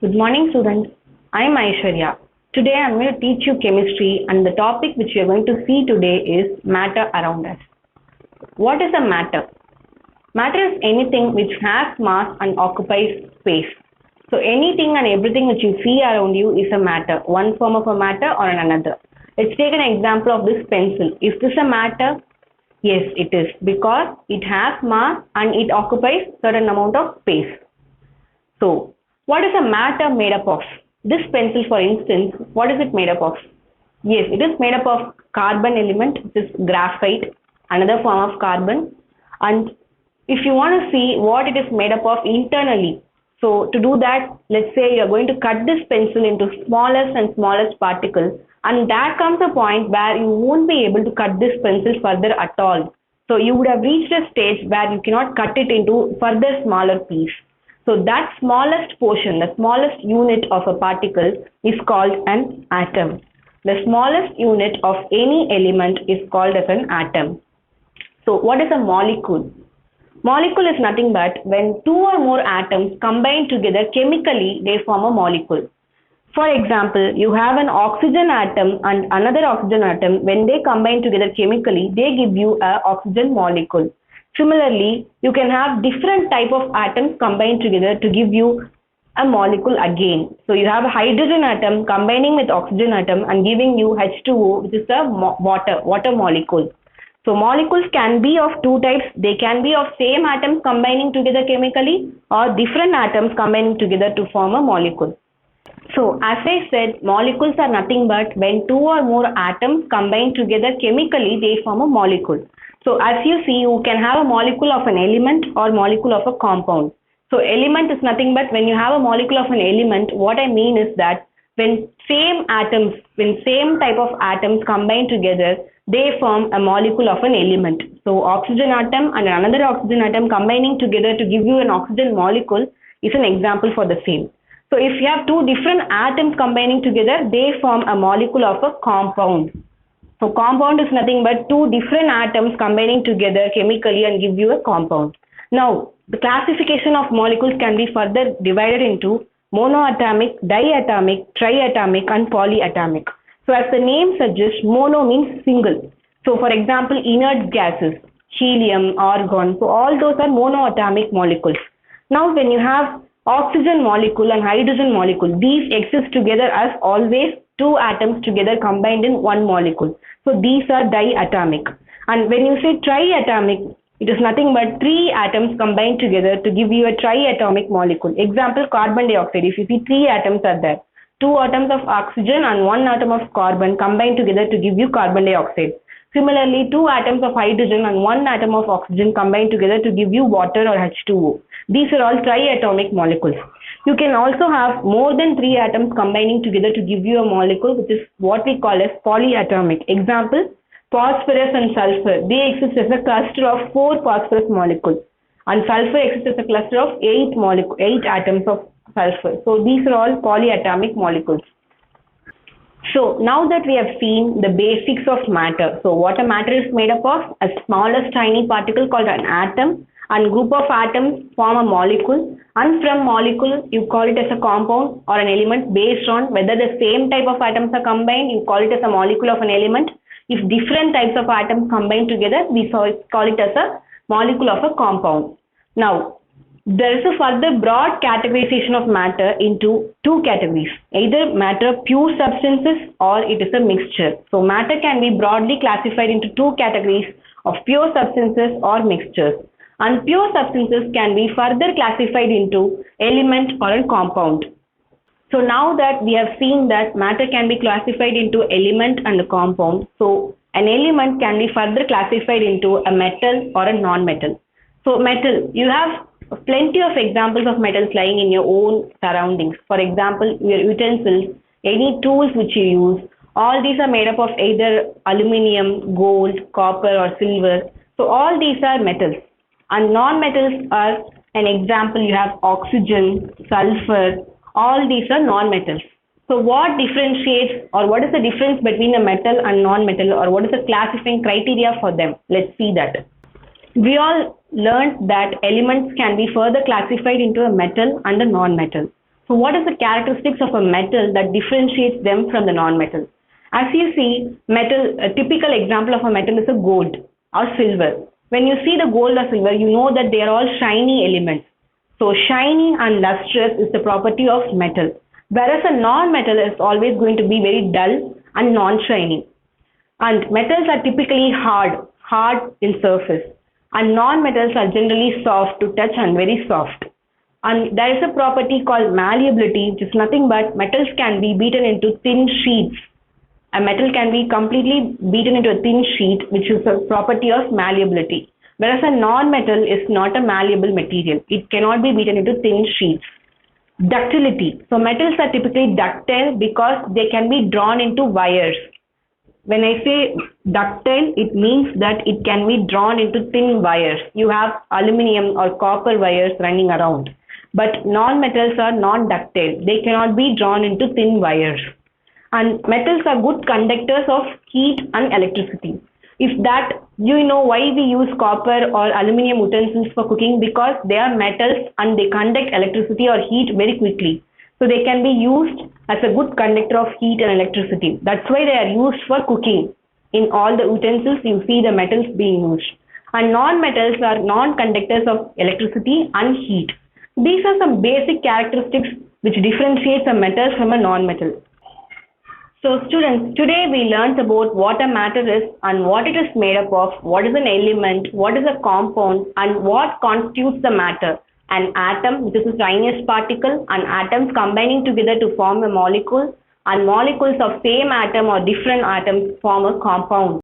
Good morning, students. I am Aishwarya. Today I am going to teach you chemistry, and the topic which you are going to see today is matter around us. What is a matter? Matter is anything which has mass and occupies space. So anything and everything which you see around you is a matter, one form of a matter or another. Let's take an example of this pencil. Is this a matter? Yes, it is, because it has mass and it occupies certain amount of space. So, what is a matter made up of? This pencil, for instance, what is it made up of? Yes, it is made up of carbon element, which is graphite, another form of carbon. And if you want to see what it is made up of internally, so to do that, let's say you are going to cut this pencil into smallest and smallest particle, and there comes a point where you won't be able to cut this pencil further at all. So you would have reached a stage where you cannot cut it into further smaller piece. So that smallest portion, the smallest unit of a particle is called an atom. The smallest unit of any element is called as an atom. So what is a molecule? Molecule is nothing but when two or more atoms combine together chemically, they form a molecule. For example, you have an oxygen atom and another oxygen atom. When they combine together chemically, they give you an oxygen molecule. Similarly, you can have different type of atoms combined together to give you a molecule again. So you have a hydrogen atom combining with oxygen atom and giving you H2O, which is a water molecule. So molecules can be of two types. They can be of same atoms combining together chemically or different atoms combining together to form a molecule. So as I said, molecules are nothing but when two or more atoms combine together chemically, they form a molecule. So as you see, you can have a molecule of an element or molecule of a compound. So element is nothing but when you have a molecule of an element, what I mean is that when same type of atoms combine together, they form a molecule of an element. So oxygen atom and another oxygen atom combining together to give you an oxygen molecule is an example for the same. So if you have two different atoms combining together, they form a molecule of a compound. So compound is nothing but two different atoms combining together chemically and give you a compound. Now, the classification of molecules can be further divided into monoatomic, diatomic, triatomic and polyatomic. So as the name suggests, mono means single. So for example, inert gases, helium, argon, so all those are monoatomic molecules. Now when you have oxygen molecule and hydrogen molecule, these exist together as always two atoms together combined in one molecule. So these are diatomic. And when you say triatomic, it is nothing but three atoms combined together to give you a triatomic molecule. Example, carbon dioxide. If you see three atoms are there, two atoms of oxygen and one atom of carbon combined together to give you carbon dioxide. Similarly, two atoms of hydrogen and one atom of oxygen combined together to give you water or H2O. These are all triatomic molecules. You can also have more than three atoms combining together to give you a molecule, which is what we call as polyatomic. Example, phosphorus and sulfur. They exist as a cluster of four phosphorus molecules, and sulfur exists as a cluster of eight atoms of sulfur. So these are all polyatomic molecules. So now that we have seen the basics of matter, so what a matter is made up of, a smallest tiny particle called an atom, and group of atoms form a molecule, and from molecule you call it as a compound or an element based on whether the same type of atoms are combined, you call it as a molecule of an element. If different types of atoms combine together, we call it as a molecule of a compound. Now, there is a further broad categorization of matter into two categories, either matter pure substances or it is a mixture. So matter can be broadly classified into two categories of pure substances or mixtures. And pure substances can be further classified into element or a compound. So now that we have seen that matter can be classified into element and a compound, so an element can be further classified into a metal or a non-metal. So metal, you have plenty of examples of metals lying in your own surroundings. For example, your utensils, any tools which you use, all these are made up of either aluminium, gold, copper or silver. So all these are metals. And non-metals are an example, you have oxygen, sulfur, all these are non-metals. So what differentiates or what is the difference between a metal and non-metal, or what is the classifying criteria for them? Let's see that. We all learned that elements can be further classified into a metal and a non-metal. So what is the characteristics of a metal that differentiates them from the non-metal? As you see, metal, a typical example of a metal is a gold or silver. When you see the gold or silver, you know that they are all shiny elements. So shiny and lustrous is the property of metal. Whereas a non-metal is always going to be very dull and non-shiny. And metals are typically hard in surface. And non-metals are generally soft to touch and very soft. And there is a property called malleability, which is nothing but metals can be beaten into thin sheets. A metal can be completely beaten into a thin sheet, which is a property of malleability. Whereas a non-metal is not a malleable material. It cannot be beaten into thin sheets. Ductility. So metals are typically ductile because they can be drawn into wires. When I say ductile, it means that it can be drawn into thin wires. You have aluminum or copper wires running around. But non-metals are non-ductile. They cannot be drawn into thin wires. And metals are good conductors of heat and electricity. If that, you know why we use copper or aluminum utensils for cooking, because they are metals and they conduct electricity or heat very quickly. So they can be used as a good conductor of heat and electricity. That's why they are used for cooking. In all the utensils, you see the metals being used. And non-metals are non-conductors of electricity and heat. These are some basic characteristics which differentiates a metal from a non-metal. So students, today we learned about what a matter is and what it is made up of, what is an element, what is a compound, and what constitutes the matter. An atom, which is a tiniest particle, and atoms combining together to form a molecule, and molecules of same atom or different atoms form a compound.